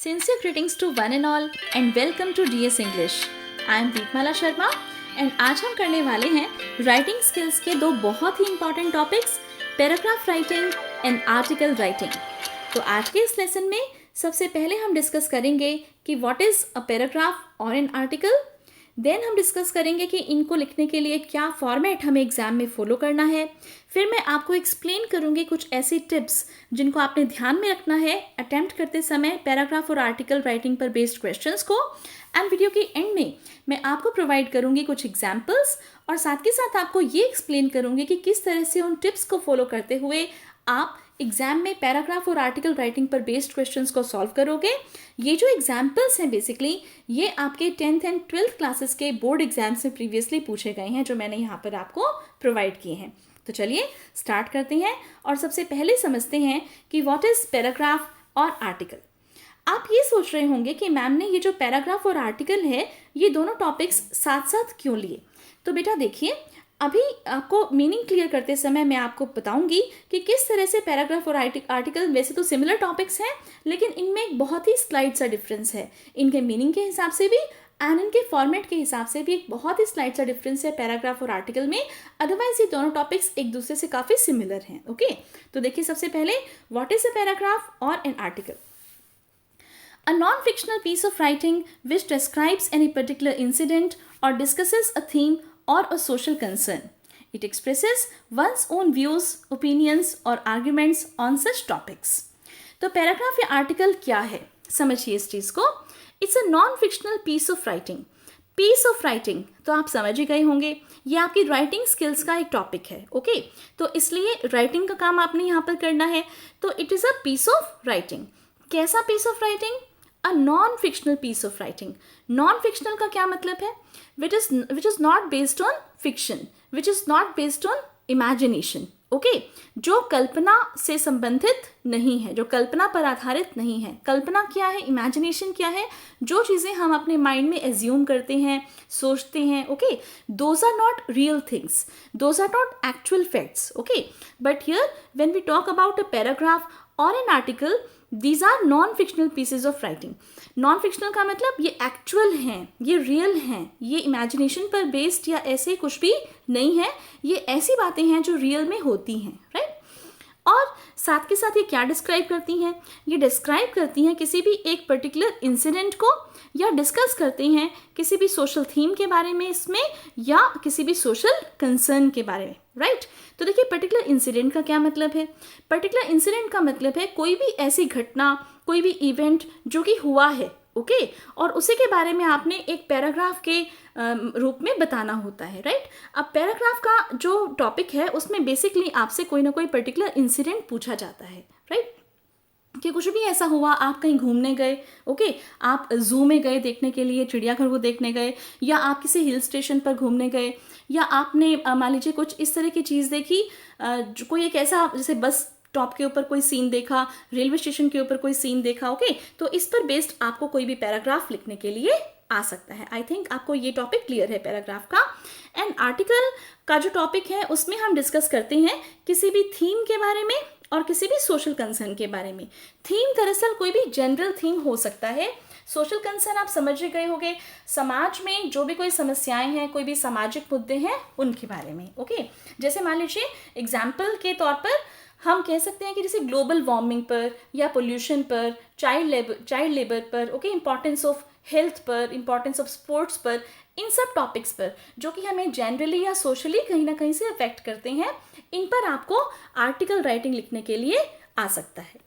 Sincere greetings to one and all and welcome to DS English. I am Deepmala Sharma and आज हम करने वाले हैं राइटिंग स्किल्स के दो बहुत ही important topics, paragraph writing and article writing. तो आज के इस लेसन में सबसे पहले हम डिस्कस करेंगे कि व्हाट इज़ अ पैराग्राफ और एन आर्टिकल. देन हम डिस्कस करेंगे कि इनको लिखने के लिए क्या फॉर्मेट हमें एग्जाम में फॉलो करना है. फिर मैं आपको एक्सप्लेन करूंगी कुछ ऐसी टिप्स जिनको आपने ध्यान में रखना है अटेम्प्ट करते समय पैराग्राफ और आर्टिकल राइटिंग पर बेस्ड क्वेश्चंस को. एंड वीडियो के एंड में मैं आपको प्रोवाइड करूंगी कुछ एग्जाम्पल्स और साथ के साथ आपको ये एक्सप्लेन करूंगी कि किस तरह से उन टिप्स को फॉलो करते हुए आप एग्जाम में पैराग्राफ और आर्टिकल राइटिंग पर बेस्ड क्वेश्चंस को सॉल्व करोगे. ये जो एग्जाम्पल्स हैं बेसिकली ये आपके 10th एंड 12th क्लासेस के बोर्ड एग्जाम्स में प्रीवियसली पूछे गए हैं जो मैंने यहाँ पर आपको प्रोवाइड किए हैं. तो चलिए स्टार्ट करते हैं और सबसे पहले समझते हैं कि व्हाट इज़ पैराग्राफ और आर्टिकल. आप ये सोच रहे होंगे कि मैम ने ये जो पैराग्राफ और आर्टिकल है ये दोनों टॉपिक्स साथ साथ क्यों लिए. तो बेटा देखिए, अभी आपको मीनिंग क्लियर करते समय मैं आपको बताऊंगी कि किस तरह से पैराग्राफ और आर्टिकल वैसे तो सिमिलर टॉपिक्स हैं लेकिन इनमें एक बहुत ही स्लाइड सा डिफरेंस है. इनके मीनिंग के हिसाब से भी एंड इनके फॉर्मेट के हिसाब से भी एक बहुत ही स्लाइड सा डिफरेंस है पैराग्राफ और आर्टिकल में. अदरवाइज ये दोनों टॉपिक्स एक दूसरे से काफ़ी सिमिलर हैं. ओके, तो देखिए सबसे पहले व्हाट इज़ अ पैराग्राफ और an article. A non-fictional piece of writing which describes any particular incident or discusses a theme or a social concern. It expresses one's own views, opinions or arguments on such topics. तो paragraph या article क्या है, समझिए इस चीज़ को. It's a non fictional piece of writing. Piece of writing तो आप समझ ही गए होंगे, ये आपकी राइटिंग स्किल्स का एक टॉपिक है. ओके, तो इसलिए राइटिंग का काम आपने यहाँ पर करना है. तो it is a piece of writing. कैसा piece of writing? A non fictional piece of writing. Non fictional का क्या मतलब है? Which is not based on fiction, which is not based on imagination. Okay, जो कल्पना से संबंधित नहीं है, जो कल्पना पर आधारित नहीं है. कल्पना क्या है, इमेजिनेशन क्या है? जो चीज़ें हम अपने माइंड में एज्यूम करते हैं, सोचते हैं. Okay, those are not real things, those are not actual facts. Okay, but here when we talk about a paragraph और an article, these are non fictional pieces of writing. Non fictional का मतलब ये actual हैं, ये real हैं, ये imagination पर based या ऐसे कुछ भी नहीं है. ये ऐसी बातें हैं जो रियल में होती हैं, राइट. और साथ के साथ ये क्या डिस्क्राइब करती हैं? ये डिस्क्राइब करती हैं किसी भी एक पर्टिकुलर इंसिडेंट को, या डिस्कस करते हैं किसी भी सोशल थीम के बारे में इसमें, या किसी भी सोशल कंसर्न के बारे में, राइट. तो देखिए पर्टिकुलर इंसिडेंट का क्या मतलब है? पर्टिकुलर इंसिडेंट का मतलब है कोई भी ऐसी घटना, कोई भी इवेंट जो कि हुआ है. ओके, और उसी के बारे में आपने एक पैराग्राफ के रूप में बताना होता है, राइट. अब पैराग्राफ का जो टॉपिक है उसमें बेसिकली आपसे कोई ना कोई पर्टिकुलर इंसिडेंट पूछा जाता है, राइट. कि कुछ भी ऐसा हुआ, आप कहीं घूमने गए, ओके, आप जू में गए देखने के लिए, चिड़ियाघर को देखने गए, या आप किसी हिल स्टेशन पर घूमने गए, या आपने मान लीजिए कुछ इस तरह की चीज़ देखी, जो कोई एक ऐसा जैसे बस टॉप के ऊपर कोई सीन देखा, रेलवे स्टेशन के ऊपर कोई सीन देखा. ओके, तो इस पर बेस्ड आपको कोई भी पैराग्राफ लिखने के लिए आ सकता है. आई थिंक आपको ये टॉपिक क्लियर है पैराग्राफ का. एंड आर्टिकल का जो टॉपिक है उसमें हम डिस्कस करते हैं किसी भी थीम के बारे में और किसी भी सोशल कंसर्न के बारे में. थीम दरअसल कोई भी जनरल थीम हो सकता है. सोशल कंसर्न आप समझ गए होंगे, समाज में जो भी कोई समस्याएं हैं, कोई भी सामाजिक मुद्दे हैं उनके बारे में. ओके, जैसे मान लीजिए एग्जाम्पल के तौर पर हम कह सकते हैं कि जैसे ग्लोबल वार्मिंग पर, या पोल्यूशन पर, चाइल्ड लेबर पर, ओके, इंपॉर्टेंस ऑफ हेल्थ पर, इंपॉर्टेंस ऑफ स्पोर्ट्स पर, इन सब टॉपिक्स पर जो कि हमें जनरली या सोशली कहीं ना कहीं से अफेक्ट करते हैं, इन पर आपको आर्टिकल राइटिंग लिखने के लिए आ सकता है.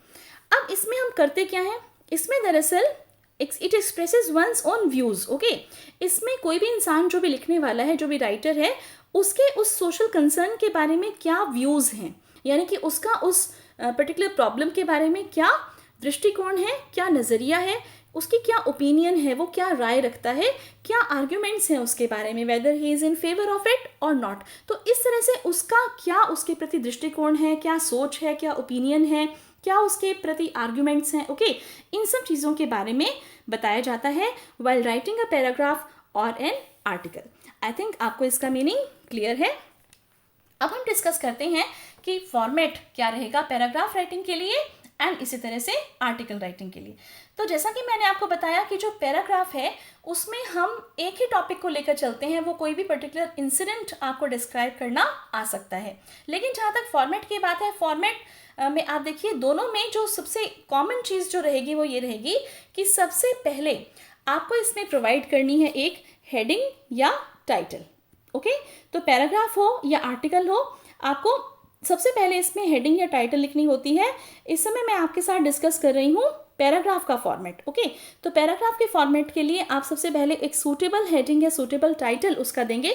अब इसमें हम करते क्या हैं? इसमें दरअसल it expresses one's own views. Okay, इसमें कोई भी इंसान जो भी लिखने वाला है, जो भी राइटर है, उसके उस सोशल कंसर्न के बारे में क्या व्यूज़ हैं, यानी कि उसका उस पर्टिकुलर प्रॉब्लम के बारे में क्या दृष्टिकोण है, क्या नज़रिया है, उसकी क्या ओपिनियन है, वो क्या राय रखता है, क्या आर्ग्यूमेंट्स हैं उसके बारे में, weather he is in favour of it और नॉट. तो इस तरह से उसका क्या उसके प्रति दृष्टिकोण है, क्या सोच है, क्या ओपिनियन है, क्या उसके प्रति आर्ग्यूमेंट्स हैं. ओके, इन सब चीज़ों के बारे में बताया जाता है व्हाइल राइटिंग अ पैराग्राफ और एन आर्टिकल. आई थिंक आपको इसका मीनिंग क्लियर है. अब हम डिस्कस करते हैं कि फॉर्मेट क्या रहेगा पैराग्राफ राइटिंग के लिए एंड इसी तरह से आर्टिकल राइटिंग के लिए। तो जैसा कि मैंने आपको बताया कि जो पैराग्राफ है उसमें हम एक ही टॉपिक को लेकर चलते हैं, वो कोई भी पर्टिकुलर इंसिडेंट आपको डिस्क्राइब करना आ सकता है। लेकिन जहाँ तक फॉर्मेट की बात है, फॉर्मेट में आप देखिए दोनों में जो सबसे कॉमन चीज़ जो रहेगी वो ये रहेगी कि सबसे पहले आपको इसमें प्रोवाइड करनी है एक हेडिंग या टाइटल। ओके, तो पैराग्राफ हो या आर्टिकल हो, आपको सबसे पहले इसमें हेडिंग या टाइटल लिखनी होती है। इस समय मैं आपके साथ डिस्कस कर रही हूँ पैराग्राफ का फॉर्मेट। ओके, तो पैराग्राफ के फॉर्मेट के लिए आप सबसे पहले एक सूटेबल हेडिंग या सूटेबल टाइटल उसका देंगे।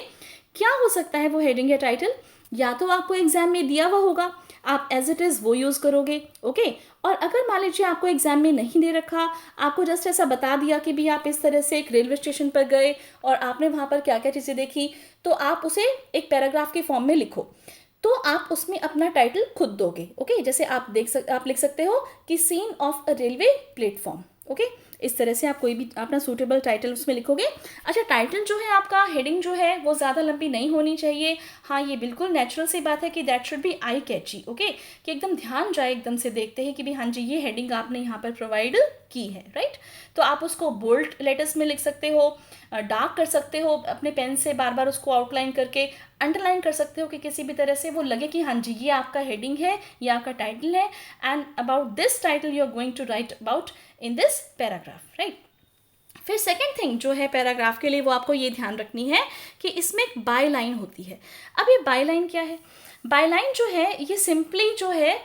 क्या हो सकता है वो हेडिंग या टाइटल? या तो आपको एग्जाम में दिया हुआ होगा, आप एज इट इज़ वो यूज़ करोगे। ओके, और अगर मान लीजिए आपको एग्जाम में नहीं दे रखा, आपको जस्ट ऐसा बता दिया कि भी आप इस तरह से एक रेलवे स्टेशन पर गए और आपने वहाँ पर क्या क्या चीज़ें देखी, तो आप उसे एक पैराग्राफ के फॉर्म में लिखो, तो आप उसमें अपना टाइटल खुद दोगे। ओके, जैसे आप आप लिख सकते हो कि scene of a railway platform. Okay, इस तरह से आप कोई भी अपना सूटेबल टाइटल उसमें लिखोगे। अच्छा, टाइटल जो है आपका, हेडिंग जो है वो ज़्यादा लंबी नहीं होनी चाहिए। हाँ, ये बिल्कुल नेचुरल सी बात है कि that should be eye catchy. Okay, कि एकदम ध्यान जाए एकदम से देखते हैं कि भी हाँ जी ये हेडिंग आपने यहाँ पर प्रोवाइड की है, राइट। तो आप उसको बोल्ड लेटर्स में लिख सकते हो, डार्क कर सकते हो अपने पेन से, बार बार उसको आउटलाइन करके अंडरलाइन कर सकते हो कि किसी भी तरह से वो लगे कि हाँ जी ये आपका हेडिंग है, ये आपका टाइटल है, and about this title you are going to write about in this paragraph, right. फिर सेकेंड थिंग जो है पैराग्राफ के लिए, वो आपको ये ध्यान रखनी है कि इसमें एक बाय लाइन होती है। अब ये बाय लाइन क्या है? बाय लाइन जो है ये सिंपली जो है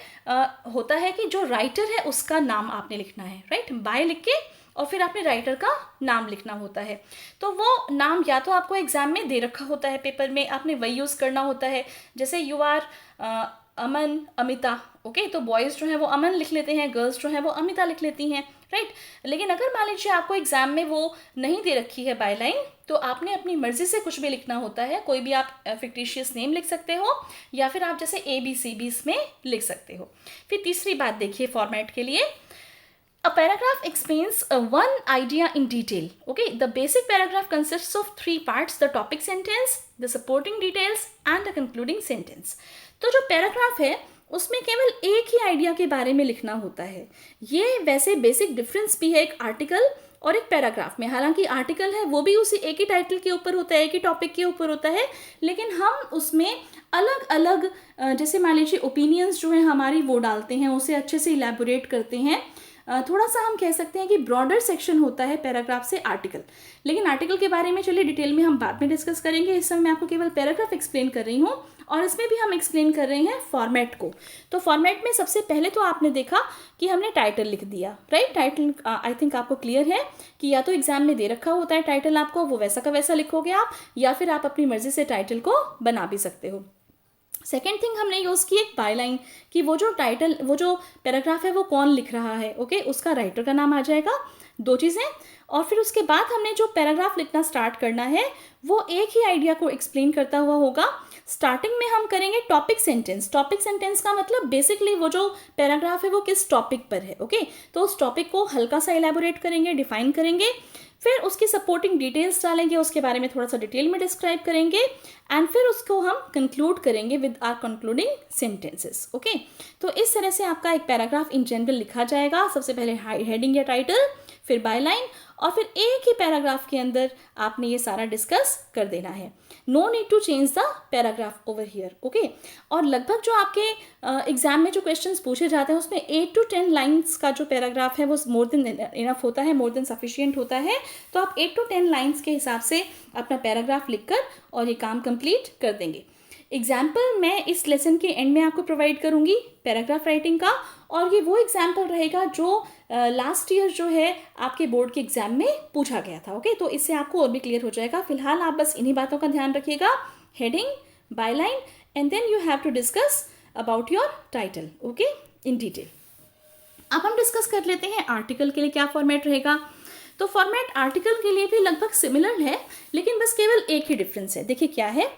होता है कि जो राइटर है उसका नाम आपने लिखना है, राइट। बाय लिख के और फिर आपने राइटर का नाम लिखना होता है। तो वो नाम या तो आपको एग्जाम में दे रखा होता है पेपर में, आपने वही यूज़ करना होता है। जैसे you are Aman, Amita. Okay, तो बॉयज़ जो हैं वो अमन लिख लेते हैं, गर्ल्स जो हैं वो अमिता लिख लेती हैं, राइट। लेकिन अगर मान लीजिए आपको एग्जाम में वो नहीं दे रखी है बाय लाइन, तो आपने अपनी मर्जी से कुछ भी लिखना होता है। कोई भी आप फिक्टिशियस नेम लिख सकते हो, या फिर आप जैसे ABCD इसमें लिख सकते हो। फिर तीसरी बात देखिए फॉर्मेट के लिए, a paragraph explains one idea in detail. Okay, the basic paragraph consists of 3 parts: the topic sentence, the supporting details and the concluding sentence. तो जो पैराग्राफ है उसमें केवल एक ही आइडिया के बारे में लिखना होता है। ये वैसे बेसिक डिफरेंस भी है एक आर्टिकल और एक पैराग्राफ में। हालांकि आर्टिकल है वो भी उसी एक ही टाइटल के ऊपर होता है, एक ही टॉपिक के ऊपर होता है, लेकिन हम उसमें अलग अलग जैसे मान लीजिए ओपिनियंस जो है हमारी वो डालते हैं, उसे अच्छे से इलेबोरेट करते हैं। थोड़ा सा हम कह सकते हैं कि ब्रॉडर सेक्शन होता है पैराग्राफ से आर्टिकल। लेकिन आर्टिकल के बारे में चलिए डिटेल में हम बाद में डिस्कस करेंगे। इस समय मैं आपको केवल पैराग्राफ एक्सप्लेन कर रही हूँ, और इसमें भी हम एक्सप्लेन कर रहे हैं फॉर्मेट को। तो फॉर्मेट में सबसे पहले तो आपने देखा कि हमने टाइटल लिख दिया, राइट। टाइटल आई थिंक आपको क्लियर है कि या तो एग्जाम में दे रखा होता है टाइटल आपको, वो वैसा का वैसा लिखोगे आप, या फिर आप अपनी मर्जी से टाइटल को बना भी सकते हो। सेकेंड थिंग हमने यूज़ की एक बाय लाइन, कि वो जो टाइटल, वो जो पैराग्राफ है वो कौन लिख रहा है। ओके, उसका राइटर का नाम आ जाएगा, 2 चीज़ें। और फिर उसके बाद हमने जो पैराग्राफ लिखना स्टार्ट करना है वो एक ही आइडिया को एक्सप्लेन करता हुआ होगा। स्टार्टिंग में हम करेंगे टॉपिक सेंटेंस। टॉपिक सेंटेंस का मतलब बेसिकली वो जो पैराग्राफ है वो किस टॉपिक पर है। ओके, तो उस टॉपिक को हल्का सा एलैबोरेट करेंगे, डिफाइन करेंगे, फिर उसकी सपोर्टिंग डिटेल्स डालेंगे, उसके बारे में थोड़ा सा डिटेल में डिस्क्राइब करेंगे, एंड फिर उसको हम कंक्लूड करेंगे with our concluding sentences. Okay, तो इस तरह से आपका एक पैराग्राफ इन जनरल लिखा जाएगा। सबसे पहले हेडिंग या टाइटल, फिर बाय लाइन, और फिर एक ही पैराग्राफ के अंदर आपने ये सारा डिस्कस कर देना है। No need to change the paragraph over here. Okay, और लगभग जो आपके एग्जाम में जो क्वेश्चंस पूछे जाते हैं उसमें 8 to 10 लाइन्स का जो पैराग्राफ है वो मोर देन इनफ होता है, मोर देन सफिशिएंट होता है। तो आप 8 to 10 लाइन्स के हिसाब से अपना पैराग्राफ लिखकर और ये काम कंप्लीट कर देंगे। एग्जाम्पल मैं इस लेसन के एंड में आपको प्रोवाइड करूंगी पैराग्राफ राइटिंग का, और ये वो एग्जाम्पल रहेगा जो लास्ट ईयर जो है आपके बोर्ड के एग्जाम में पूछा गया था। ओके, तो इससे आपको और भी क्लियर हो जाएगा। फिलहाल आप बस इन्हीं बातों का ध्यान रखिएगा, heading, by line, and then you have to discuss about your title, okay, in detail. अब हम डिस्कस कर लेते हैं आर्टिकल के लिए क्या फॉर्मेट रहेगा। तो फॉर्मेट आर्टिकल के लिए भी लगभग सिमिलर है, लेकिन बस केवल एक ही डिफरेंस है। देखिए क्या है,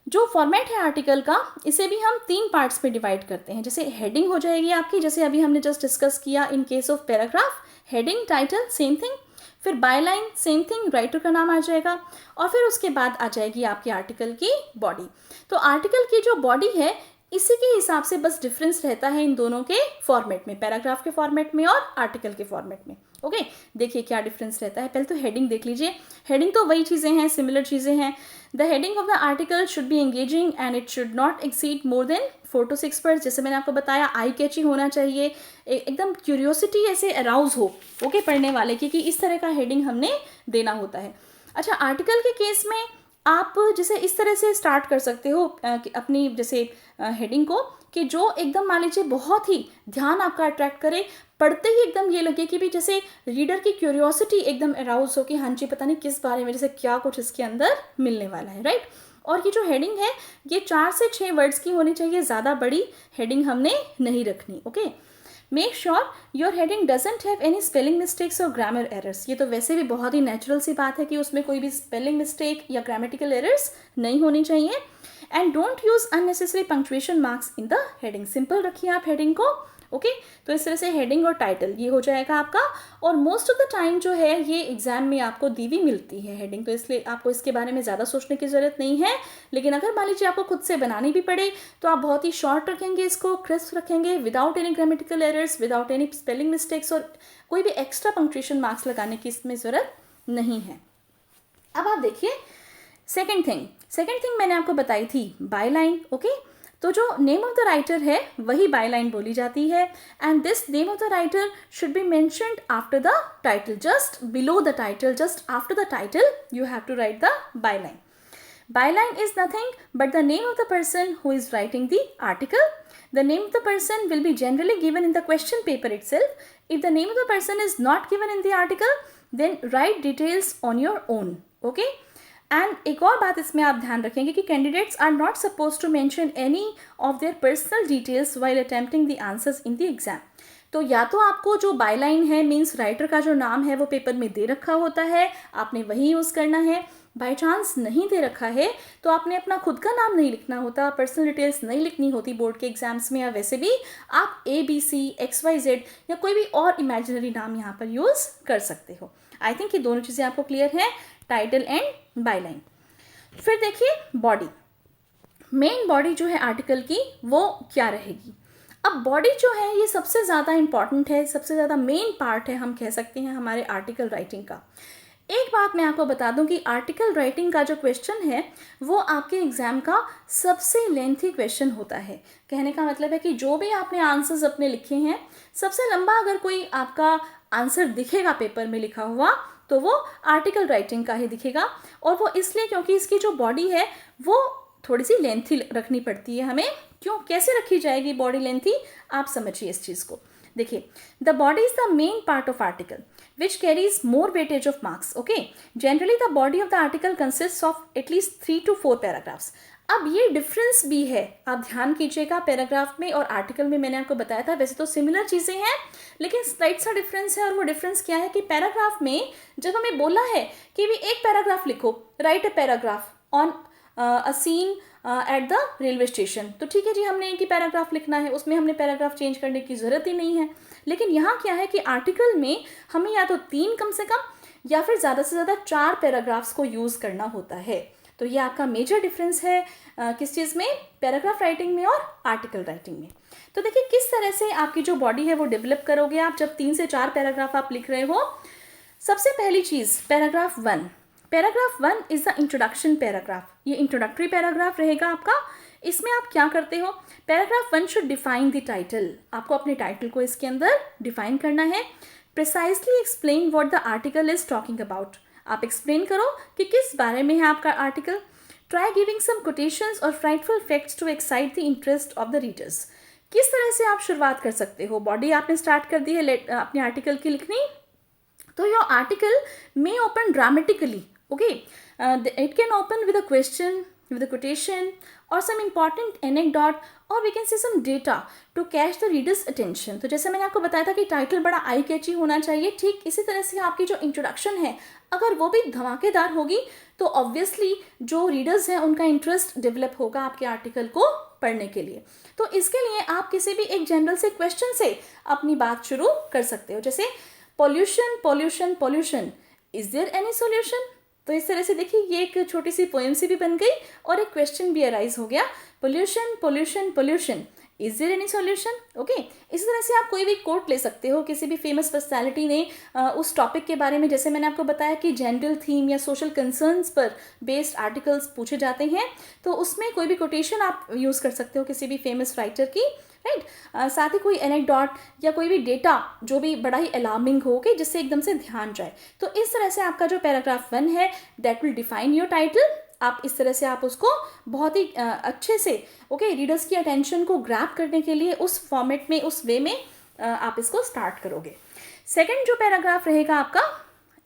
जो फॉर्मेट है आर्टिकल का, इसे भी हम 3 पार्ट्स में डिवाइड करते हैं। जैसे हेडिंग हो जाएगी आपकी, जैसे अभी हमने जस्ट डिस्कस किया in case of paragraph, heading, title, same thing. फिर by line, same thing, writer का नाम आ जाएगा, और फिर उसके बाद आ जाएगी आपकी आर्टिकल की बॉडी। तो आर्टिकल की जो बॉडी है इसी के हिसाब से बस डिफरेंस रहता है इन दोनों के फॉर्मेट में, पैराग्राफ के फॉर्मेट में और आर्टिकल के फॉर्मेट में। ओके, देखिए क्या डिफरेंस रहता है। पहले तो हेडिंग देख लीजिए। हेडिंग तो वही चीज़ें हैं, सिमिलर चीज़ें हैं। The heading of the article should be engaging and it should not exceed more than 4 to 6 words. जैसे मैंने आपको बताया, आई कैची होना चाहिए, एकदम क्यूरियोसिटी ऐसे अराउज हो ओके पढ़ने वाले की, कि इस तरह का हेडिंग हमने देना होता है। अच्छा, आर्टिकल के केस में आप जैसे इस तरह से स्टार्ट कर सकते हो अपनी जैसे हेडिंग को, कि जो एकदम मान लीजिए बहुत ही ध्यान आपका अट्रैक्ट करे, पढ़ते ही एकदम ये लगे कि भी जैसे रीडर की क्यूरियोसिटी एकदम अराउज हो कि हाँ जी पता नहीं किस बारे में, जैसे क्या कुछ इसके अंदर मिलने वाला है, राइट। और ये जो हेडिंग है ये 4 से 6 वर्ड्स की होनी चाहिए, ज़्यादा बड़ी हेडिंग हमने नहीं रखनी। Okay, make sure your heading doesn't have any spelling mistakes और ग्रामर एरर्स। ये तो वैसे भी बहुत ही नेचुरल सी बात है कि उसमें कोई भी स्पेलिंग मिस्टेक या ग्रामेटिकल एरर्स नहीं होनी चाहिए। And don't use unnecessary punctuation marks in the heading. Simple रखिए आप हेडिंग को। ओके, तो इस तरह से हेडिंग और टाइटल ये हो जाएगा आपका। और मोस्ट ऑफ द टाइम जो है ये एग्जाम में आपको दी हुई मिलती है हेडिंग, तो इसलिए आपको इसके बारे में ज़्यादा सोचने की ज़रूरत नहीं है। लेकिन अगर मान लीजिए आपको खुद से बनानी भी पड़े तो आप बहुत ही शॉर्ट रखेंगे, इसको क्रिस्प रखेंगे, without any grammatical errors, without any spelling mistakes, और कोई भी एक्स्ट्रा पंक्चुएशन मार्क्स लगाने की इसमें ज़रूरत नहीं है। अब आप देखिए सेकेंड थिंग मैंने आपको बताई थी बाय लाइन। ओके, तो जो नेम ऑफ द राइटर है वही बाय लाइन बोली जाती है। And this name of the writer should be mentioned after the title, just below the title, just after the title you have to write the by line. Byline is nothing but the name of the person who is writing the article. The name of the person will be generally given in the question paper itself. If the name of the person is not given in the article, then write details on your own. Okay? And एक और बात इसमें आप ध्यान रखेंगे कि candidates are not supposed to mention any of their personal details while attempting the answers in the exam. तो या तो आपको जो बायलाइन है मीन्स राइटर का जो नाम है वो पेपर में दे रखा होता है, आपने वही यूज़ करना है. बाई चांस नहीं दे रखा है तो आपने अपना खुद का नाम नहीं लिखना होता, पर्सनल डिटेल्स नहीं लिखनी होती बोर्ड के एग्जाम्स में, या वैसे भी आप ABC, XYZ या कोई भी और इमेजिनरी नाम यहाँ पर यूज़ कर सकते हो. आई थिंक ये दोनों चीज़ें आपको क्लियर हैं, टाइटल एंड बायलाइन. फिर देखिए बॉडी, मेन बॉडी जो है आर्टिकल की वो क्या रहेगी. अब बॉडी जो है ये सबसे ज़्यादा इम्पॉर्टेंट है, सबसे ज़्यादा मेन पार्ट है हम कह सकते हैं हमारे आर्टिकल राइटिंग का. एक बात मैं आपको बता दूं कि आर्टिकल राइटिंग का जो क्वेश्चन है वो आपके एग्ज़ाम का सबसे लेंथी क्वेश्चन होता है. कहने का मतलब है कि जो भी आपने आंसर्स अपने लिखे हैं, सबसे लंबा अगर कोई आपका आंसर दिखेगा पेपर में लिखा हुआ तो वो आर्टिकल राइटिंग का ही दिखेगा. और वो इसलिए क्योंकि इसकी जो बॉडी है वो थोड़ी सी लेंथी रखनी पड़ती है हमें. क्यों, कैसे रखी जाएगी बॉडी लेंथी, आप समझिए इस चीज़ को. देखिए, the body is the main part of article which carries more weightage of marks. Okay, generally the body of the article consists of at least 3 to 4 paragraphs. अब ये डिफरेंस भी है, आप ध्यान कीजिएगा. पैराग्राफ में और आर्टिकल में मैंने आपको बताया था वैसे तो सिमिलर चीज़ें हैं लेकिन स्लाइड सा डिफरेंस है. और वो डिफरेंस क्या है कि पैराग्राफ में जब हमें बोला है कि भी एक पैराग्राफ लिखो, write a paragraph on a scene at the railway station, तो ठीक है जी, हमने एक ही पैराग्राफ लिखना है, उसमें हमने पैराग्राफ चेंज करने की ज़रूरत ही नहीं है. लेकिन यहाँ क्या है कि आर्टिकल में हमें या तो 3 कम से कम या फिर ज़्यादा से ज़्यादा 4 पैराग्राफ्स को यूज़ करना होता है. तो ये आपका मेजर डिफरेंस है किस चीज़ में, पैराग्राफ राइटिंग में और आर्टिकल राइटिंग में. तो देखिए किस तरह से आपकी जो बॉडी है वो डेवलप करोगे आप जब 3 से 4 पैराग्राफ आप लिख रहे हो. सबसे पहली चीज़, paragraph 1. Paragraph 1 is the introduction paragraph. ये इंट्रोडक्टरी पैराग्राफ रहेगा आपका. इसमें आप क्या करते हो, paragraph 1 should define the title. आपको अपने टाइटल को इसके अंदर डिफाइन करना है. Precisely explain what the article is talking about. आप एक्सप्लेन करो कि किस बारे में है आपका article. Try giving some quotations और frightful facts to excite the interest of the readers. किस तरह से आप शुरुआत कर सकते हो. बॉडी आपने स्टार्ट कर दी है अपने आर्टिकल की लिखनी, तो your article may open dramatically. Okay, it can open with a question, with a quotation or some important anecdote or we can say some data to catch the reader's attention. तो जैसे मैंने आपको बताया था कि टाइटल बड़ा आई कैची होना चाहिए, ठीक इसी तरह से आपकी जो इंट्रोडक्शन है अगर वो भी धमाकेदार होगी तो ऑब्वियसली जो रीडर्स हैं उनका इंटरेस्ट डेवलप होगा आपके आर्टिकल को पढ़ने के लिए. तो इसके लिए आप किसी भी एक जनरल से क्वेश्चन से अपनी बात शुरू कर सकते हो. जैसे pollution pollution pollution, is there any solution. तो इस तरह से देखिए ये एक छोटी सी पोएम सी भी बन गई और एक क्वेश्चन भी अराइज हो गया, pollution pollution pollution, is there any solution? Okay, इसी तरह से आप कोई भी कोट ले सकते हो, किसी भी फेमस पर्सनालिटी ने उस टॉपिक के बारे में, जैसे मैंने आपको बताया कि जनरल थीम या सोशल कंसर्न्स पर बेस्ड आर्टिकल्स पूछे जाते हैं, तो उसमें कोई भी कोटेशन आप यूज़ कर सकते हो किसी भी फेमस राइटर की, राइट। साथ ही कोई एनेक्डोट या कोई भी डेटा जो भी बड़ा ही अलार्मिंग हो कि जिससे एकदम से ध्यान जाए। तो इस तरह से आपका जो पैराग्राफ 1 है that will define your title. आप इस तरह से आप उसको बहुत ही अच्छे से रीडर्स की अटेंशन को ग्रैब करने के लिए उस फॉर्मेट में, उस वे में आप इसको स्टार्ट करोगे। सेकंड जो पैराग्राफ रहेगा आपका,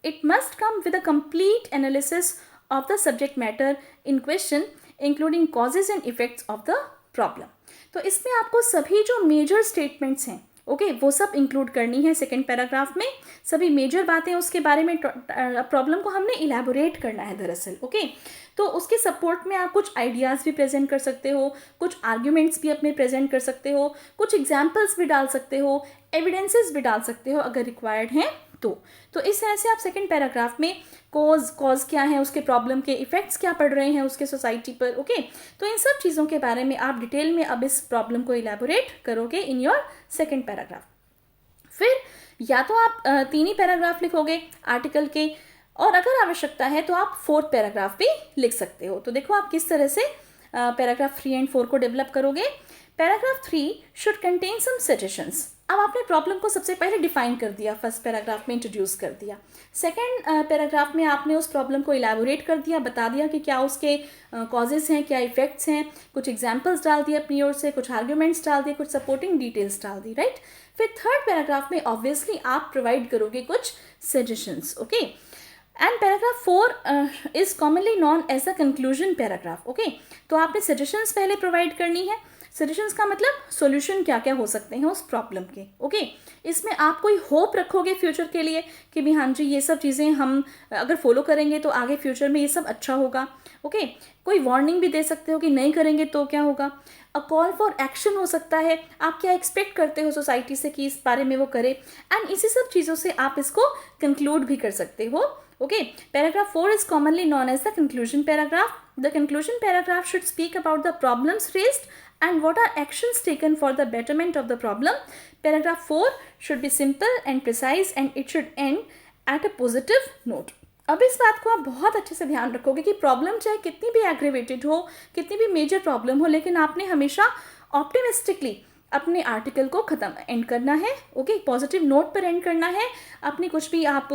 it must come with a complete analysis of the subject matter in question including causes and effects of the problem. तो इसमें आपको सभी जो मेजर स्टेटमेंट्स हैं वो सब इंक्लूड करनी है सेकंड पैराग्राफ में। सभी मेजर बातें उसके बारे में, प्रॉब्लम को हमने इलेबोरेट करना है दरअसल। तो उसके सपोर्ट में आप कुछ आइडियाज़ भी प्रेजेंट कर सकते हो, कुछ आर्ग्यूमेंट्स भी अपने प्रेजेंट कर सकते हो, कुछ एग्जाम्पल्स भी डाल सकते हो, एविडेंसेस भी डाल सकते हो अगर रिक्वायर्ड हैं तो इस तरह से आप सेकंड पैराग्राफ में कॉज क्या है, उसके प्रॉब्लम के इफेक्ट्स क्या पड़ रहे हैं उसके सोसाइटी पर, तो इन सब चीज़ों के बारे में आप डिटेल में अब इस प्रॉब्लम को इलेबोरेट करोगे इन योर सेकंड पैराग्राफ। फिर या तो आप 3 ही पैराग्राफ लिखोगे आर्टिकल के, और अगर आवश्यकता है तो आप 4th पैराग्राफ भी लिख सकते हो। तो देखो आप किस तरह से पैराग्राफ 3 एंड 4 को डेवलप करोगे। Paragraph 3 should contain some suggestions. अब आपने प्रॉब्लम को सबसे पहले डिफाइन कर दिया, फर्स्ट पैराग्राफ में इंट्रोड्यूस कर दिया। सेकंड पैराग्राफ में आपने उस प्रॉब्लम को इलेबोरेट कर दिया, बता दिया कि क्या उसके कॉजेज़ हैं, क्या इफेक्ट्स हैं, कुछ एग्जांपल्स डाल दिए अपनी ओर से, कुछ आर्ग्यूमेंट्स डाल दिए, कुछ सपोर्टिंग डिटेल्स डाल दी, राइट। फिर थर्ड पैराग्राफ में ऑब्वियसली आप प्रोवाइड करोगे कुछ suggestions. And paragraph 4 is commonly known as a conclusion paragraph. तो आपने सजेशंस पहले प्रोवाइड करनी है। सजेशंस का मतलब सॉल्यूशन क्या क्या हो सकते हैं उस प्रॉब्लम के। इसमें आप कोई होप रखोगे फ्यूचर के लिए कि भी हाँ जी ये सब चीज़ें हम अगर फॉलो करेंगे तो आगे फ्यूचर में ये सब अच्छा होगा। कोई वार्निंग भी दे सकते हो कि नहीं करेंगे तो क्या होगा। अ कॉल फॉर एक्शन हो सकता है, आप क्या एक्सपेक्ट करते हो सोसाइटी से कि इस बारे में वो करे, एंड इसी सब चीज़ों से आप इसको कंक्लूड भी कर सकते हो। Paragraph 4 is commonly known as the conclusion paragraph. The conclusion paragraph should speak about the problems raised and what are actions taken for the betterment of the problem. Paragraph 4 should be simple and precise and it should end at a positive note. अब इस बात को आप बहुत अच्छे से ध्यान रखोगे कि प्रॉब्लम चाहे कितनी भी एग्रीवेटेड हो, कितनी भी मेजर प्रॉब्लम हो, लेकिन आपने हमेशा ऑप्टिमिस्टिकली अपने आर्टिकल को ख़त्म एंड करना है। पॉजिटिव नोट पर एंड करना है। अपनी कुछ भी आप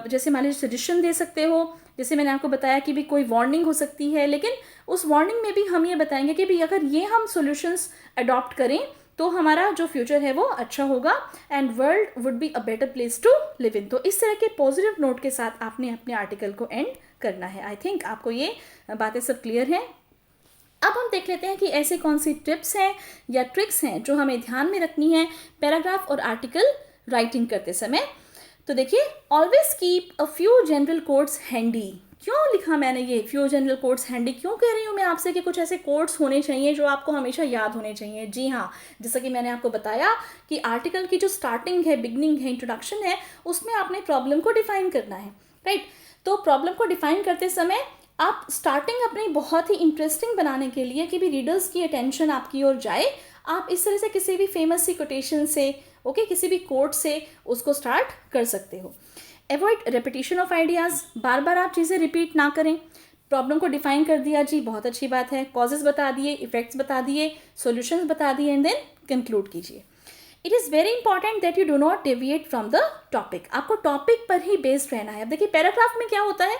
जैसे मान लीजिए सजेशन दे सकते हो, जैसे मैंने आपको बताया कि भी कोई वार्निंग हो सकती है, लेकिन उस वार्निंग में भी हम ये बताएंगे कि भी अगर ये हम सॉल्यूशंस अडॉप्ट करें तो हमारा जो फ्यूचर है वो अच्छा होगा and world would be a better place to live in. तो इस तरह के पॉजिटिव नोट के साथ आपने अपने आर्टिकल को एंड करना है। आई थिंक आपको ये बातें सब क्लियर हैं। अब हम देख लेते हैं कि ऐसे कौन सी टिप्स हैं या ट्रिक्स हैं जो हमें ध्यान में रखनी है पैराग्राफ और आर्टिकल राइटिंग करते समय। तो देखिए, always keep a few general quotes handy. क्यों लिखा मैंने ये फ्यू जनरल कोट्स हैंडी? क्यों कह रही हूँ मैं आपसे कि कुछ ऐसे कोट्स होने चाहिए जो आपको हमेशा याद होने चाहिए। जी हाँ, जैसा कि मैंने आपको बताया कि आर्टिकल की जो स्टार्टिंग है, बिगनिंग है, इंट्रोडक्शन है, उसमें आपने प्रॉब्लम को डिफाइन करना है, राइट। तो प्रॉब्लम को डिफाइन करते समय आप स्टार्टिंग अपनी बहुत ही इंटरेस्टिंग बनाने के लिए कि भी रीडर्स की अटेंशन आपकी ओर जाए, आप इस तरह से किसी भी फेमस सी कोटेशन से किसी भी कोट से उसको स्टार्ट कर सकते हो। Avoid repetition of ideas. बार बार आप चीज़ें रिपीट ना करें। प्रॉब्लम को डिफाइन कर दिया जी, बहुत अच्छी बात है, कॉजेज़ बता दिए, इफेक्ट्स बता दिए, सॉल्यूशंस बता दिए, एंड देन कंक्लूड कीजिए। It is very important that you do not deviate from the topic. आपको टॉपिक पर ही बेस्ड रहना है। अब देखिए, पैराग्राफ में क्या होता है,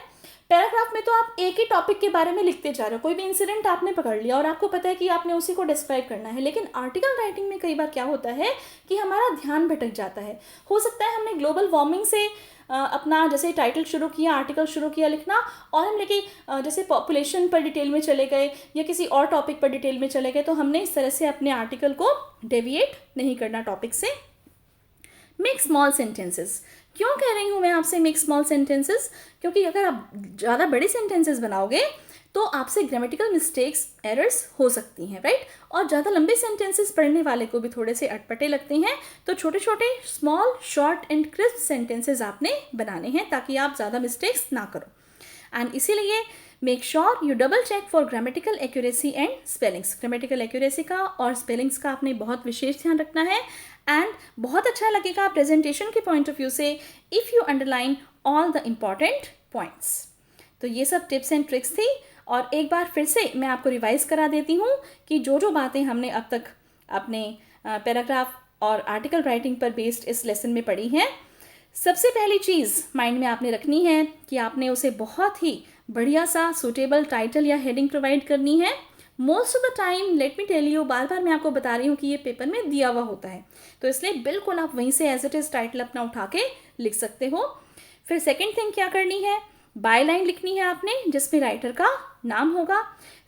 पैराग्राफ में तो आप एक ही टॉपिक के बारे में लिखते जा रहे हो, कोई भी इंसिडेंट आपने पकड़ लिया और आपको पता है कि आपने उसी को डिस्क्राइब करना है। लेकिन आर्टिकल राइटिंग में कई बार क्या होता है कि हमारा ध्यान भटक जाता है। हो सकता है हमने ग्लोबल वार्मिंग से अपना जैसे टाइटल शुरू किया, आर्टिकल शुरू किया लिखना, और हम लेके जैसे पॉपुलेशन पर डिटेल में चले गए या किसी और टॉपिक पर डिटेल में चले गए, तो हमने इस तरह से अपने आर्टिकल को डेविएट नहीं करना टॉपिक से। Make small sentences. क्यों कह रही हूँ मैं आपसे मेक स्मॉल सेंटेंसेस? क्योंकि अगर आप ज़्यादा बड़े सेंटेंसेस बनाओगे तो आपसे ग्रामेटिकल मिस्टेक्स, एरर्स हो सकती हैं, राइट। और ज़्यादा लंबे सेंटेंसेस पढ़ने वाले को भी थोड़े से अटपटे लगते हैं। तो छोटे छोटे small, short and crisp sentences आपने बनाने हैं ताकि आप ज़्यादा मिस्टेक्स ना करो। एंड इसीलिए make sure you double check for grammatical accuracy and spellings. Grammatical accuracy का और स्पेलिंग्स का आपने बहुत विशेष ध्यान रखना है। एंड बहुत अच्छा लगेगा प्रेजेंटेशन के पॉइंट ऑफ व्यू से if you underline all the important points. तो ये सब टिप्स एंड ट्रिक्स थी, और एक बार फिर से मैं आपको रिवाइज करा देती हूँ कि जो बातें हमने अब तक अपने पैराग्राफ और आर्टिकल राइटिंग पर बेस्ड इस लेसन में पढ़ी हैं। सबसे पहली चीज़ माइंड में आपने रखनी है कि आपने उसे बहुत ही बढ़िया सा सूटेबल टाइटल या हेडिंग प्रोवाइड करनी है। Most of the time let me tell you, बार बार मैं आपको बता रही हूँ कि ये पेपर में दिया हुआ होता है, तो इसलिए बिल्कुल आप वहीं से एज इट इज़ टाइटल अपना उठा के लिख सकते हो। फिर सेकेंड थिंग क्या करनी है, बाय लाइन लिखनी है आपने जिसमें राइटर का नाम होगा।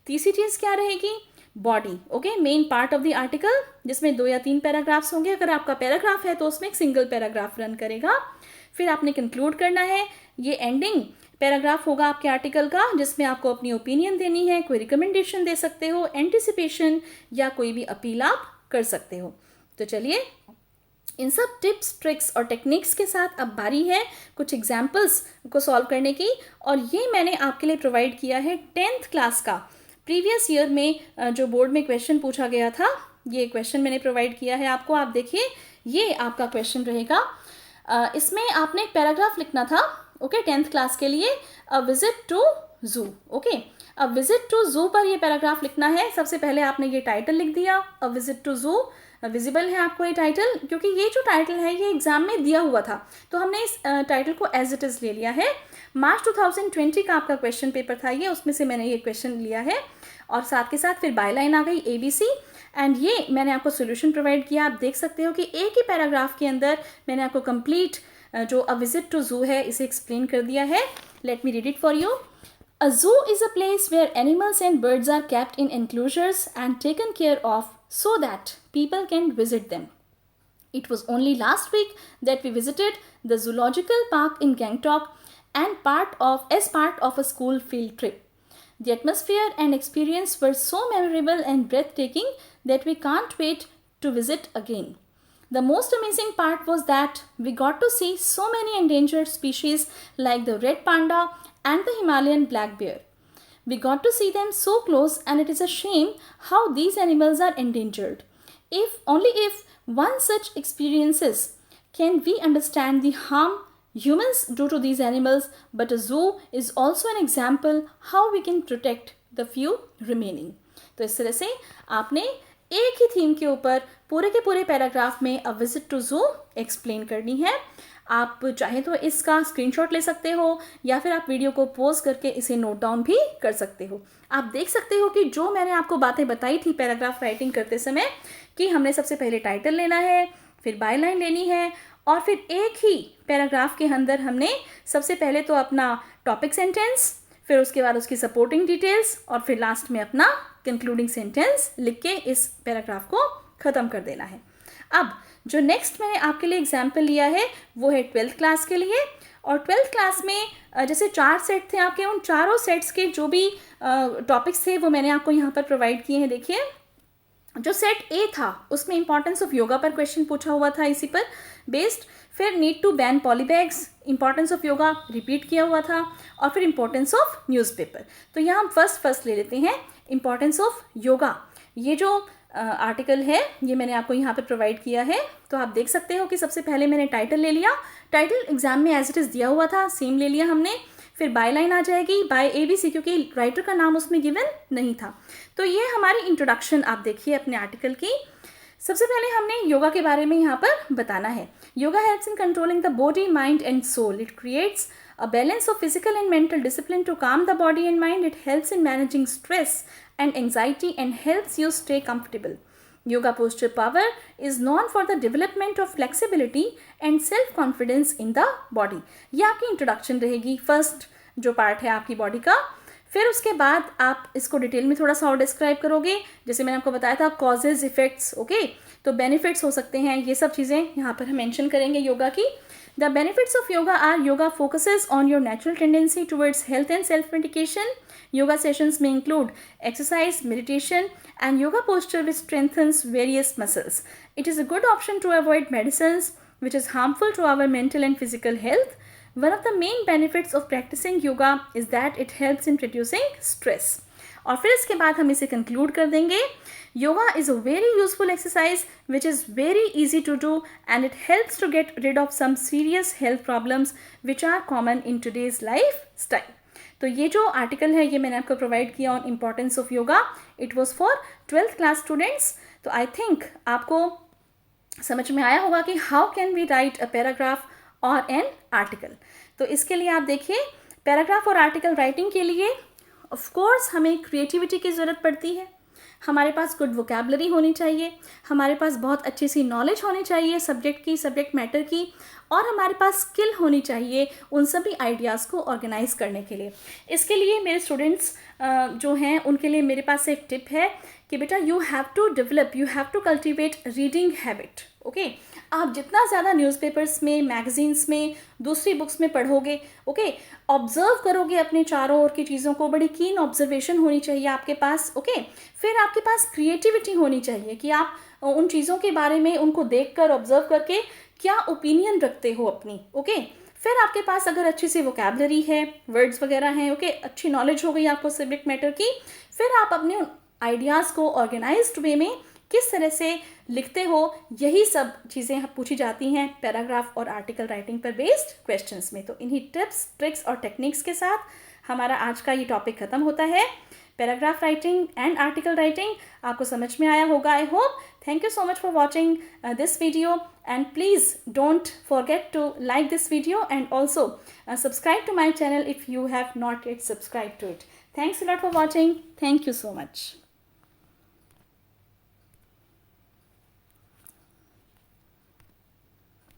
तीसरी चीज़ क्या रहेगी, body, okay, main part of the article जिसमें 2 या 3 पैराग्राफ्स होंगे। अगर आपका पैराग्राफ है तो उसमें एक सिंगल पैराग्राफ रन करेगा। फिर आपने कंक्लूड करना है, ये एंडिंग पैराग्राफ होगा आपके आर्टिकल का जिसमें आपको अपनी ओपिनियन देनी है, कोई रिकमेंडेशन दे सकते हो, एंटिसिपेशन या कोई भी अपील आप कर सकते हो। तो चलिए इन सब टिप्स ट्रिक्स और टेक्निक्स के साथ अब बारी है कुछ एग्जाम्पल्स को सॉल्व करने की, और ये मैंने आपके लिए प्रोवाइड किया है 10th क्लास का प्रीवियस ईयर में जो बोर्ड में क्वेश्चन पूछा गया था, ये क्वेश्चन मैंने प्रोवाइड किया है आपको। आप देखिए ये आपका क्वेश्चन रहेगा। इसमें आपने एक पैराग्राफ लिखना था, ओके, 10th क्लास के लिए, अ विजिट टू जू, ओके। अ विजिट टू जू पर ये पैराग्राफ लिखना है। सबसे पहले आपने ये टाइटल लिख दिया, अ विजिट टू जू। विजिबल है आपको ये टाइटल, क्योंकि ये जो टाइटल है ये एग्जाम में दिया हुआ था, तो हमने इस टाइटल को एज इट इज़ ले लिया है। मार्च 2020 का आपका क्वेश्चन पेपर था ये, उसमें से मैंने ये क्वेश्चन लिया है, और साथ के साथ फिर बाय लाइन आ गई ABC, एंड ये मैंने आपको सोल्यूशन प्रोवाइड किया। आप देख सकते हो कि एक ही पैराग्राफ के अंदर मैंने आपको कंप्लीट जो अ विजिट टू जू है इसे एक्सप्लेन कर दिया है। Let me read it for you. A zoo is a place where animals and birds are kept in enclosures and taken care of so that people can visit them. It was only last week that we visited the zoological park in Gangtok and as part of a school field trip. The atmosphere and experience were so memorable and breathtaking that we can't wait to visit again. The most amazing part was that we got to see so many endangered species like the red panda and the Himalayan black bear. We got to see them so close, and it is a shame how these animals are endangered. If one such experiences can we understand the harm humans do to these animals, but a zoo is also an example how we can protect the few remaining. तो इस तरह से आपने एक ही theme के ऊपर पूरे के पूरे पैराग्राफ में अ विजिट टू जू एक्सप्लेन करनी है। आप चाहे तो इसका स्क्रीनशॉट ले सकते हो या फिर आप वीडियो को पॉज करके इसे नोट डाउन भी कर सकते हो। आप देख सकते हो कि जो मैंने आपको बातें बताई थी पैराग्राफ राइटिंग करते समय, कि हमने सबसे पहले टाइटल लेना है, फिर बाय लाइन लेनी है, और फिर एक ही पैराग्राफ के अंदर हमने सबसे पहले तो अपना टॉपिक सेंटेंस, फिर उसके बाद उसकी सपोर्टिंग डिटेल्स, और फिर लास्ट में अपना कंक्लूडिंग सेंटेंस लिख के इस पैराग्राफ को ख़त्म कर देना है। अब जो नेक्स्ट मैंने आपके लिए एग्जाम्पल लिया है वो है 12th क्लास के लिए, और 12th क्लास में जैसे 4 सेट थे आपके, उन चारों सेट्स के जो भी टॉपिक्स थे वो मैंने आपको यहाँ पर प्रोवाइड किए हैं। देखिए जो सेट ए था उसमें इंपॉर्टेंस ऑफ योगा पर क्वेश्चन पूछा हुआ था, इसी पर बेस्ड। फिर need to ban polybags, importance of yoga repeat किया हुआ था, और फिर इंपॉर्टेंस ऑफ न्यूज़पेपर। तो यहाँ हम फर्स्ट ले लेते हैं इंपॉर्टेंस ऑफ योगा। ये जो आर्टिकल है ये मैंने आपको यहाँ पे प्रोवाइड किया है। तो आप देख सकते हो कि सबसे पहले मैंने टाइटल ले लिया, टाइटल एग्जाम में एज इट इज़ दिया हुआ था, सेम ले लिया हमने। फिर बाय लाइन आ जाएगी, बाय ABC, क्योंकि राइटर का नाम उसमें गिवन नहीं था। तो ये हमारी इंट्रोडक्शन आप देखिए अपने आर्टिकल की। सबसे पहले हमने योगा के बारे में यहाँ पर बताना है। Yoga helps in controlling the body, mind and soul. It creates a balance of physical and mental discipline to calm the body and mind. It helps in managing stress and anxiety and helps you stay comfortable. Yoga posture power is known for the development of flexibility and self-confidence in the body. ये आपकी introduction रहेगी, first जो part है आपकी body का। फिर उसके बाद आप इसको डिटेल में थोड़ा सा और डिस्क्राइब करोगे, जैसे मैंने आपको बताया था कॉजेज इफेक्ट्स, ओके, तो बेनिफिट्स हो सकते हैं, ये सब चीज़ें यहाँ पर हम मेंशन करेंगे योगा की। The benefits of yoga are yoga focuses on your natural tendency towards health and self-medication. Yoga sessions may include exercise, meditation, and yoga posture which strengthens various muscles. It is a good option to avoid medicines which is harmful to our mental and physical health. One of the main benefits of practicing yoga is that it helps in reducing stress. और फिर इसके बाद हम इसे conclude कर देंगे। Yoga is a very useful exercise which is very easy to do and it helps to get rid of some serious health problems which are common in today's lifestyle. तो ये जो आर्टिकल है ये मैंने आपको provide किया on importance of yoga, it was for 12th class students. तो I think आपको समझ में आया होगा कि how can we write a paragraph और एन आर्टिकल। तो इसके लिए आप देखिए, पैराग्राफ और आर्टिकल राइटिंग के लिए ऑफ कोर्स हमें क्रिएटिविटी की ज़रूरत पड़ती है, हमारे पास गुड वोकेबलरी होनी चाहिए, हमारे पास बहुत अच्छी सी नॉलेज होनी चाहिए सब्जेक्ट की, सब्जेक्ट मैटर की, और हमारे पास स्किल होनी चाहिए उन सभी आइडियाज़ को ऑर्गेनाइज करने के लिए। इसके लिए मेरे स्टूडेंट्स जो हैं उनके लिए मेरे पास एक टिप है कि बेटा you have to cultivate reading habit. Okay, आप जितना ज़्यादा न्यूज़पेपर्स में, मैगजीन्स में, दूसरी बुक्स में पढ़ोगे, ओके, ऑब्जर्व करोगे अपने चारों ओर की चीज़ों को, बड़ी कीन ऑब्जर्वेशन होनी चाहिए आपके पास। ओके, फिर आपके पास क्रिएटिविटी होनी चाहिए कि आप उन चीज़ों के बारे में उनको देखकर, ऑब्जर्व करके क्या ओपिनियन रखते हो अपनी। ओके, फिर आपके पास अगर अच्छी सी वोकेबलरी है, वर्ड्स वगैरह हैं, ओके, अच्छी नॉलेज हो गई आपको सब्जेक्ट मैटर की, फिर आप अपने आइडियाज़ को ऑर्गेनाइज्ड वे में किस तरह से लिखते हो, यही सब चीज़ें पूछी जाती हैं पैराग्राफ और आर्टिकल राइटिंग पर बेस्ड क्वेश्चंस में। तो इन्हीं टिप्स, ट्रिक्स और टेक्निक्स के साथ हमारा आज का ये टॉपिक ख़त्म होता है। Paragraph writing and article writing आपको समझ में आया होगा, I hope. Thank you so much for watching this video, and please don't forget to like this video and also subscribe to my channel if you have not yet subscribed to it. Thanks a lot for watching. Thank you so much.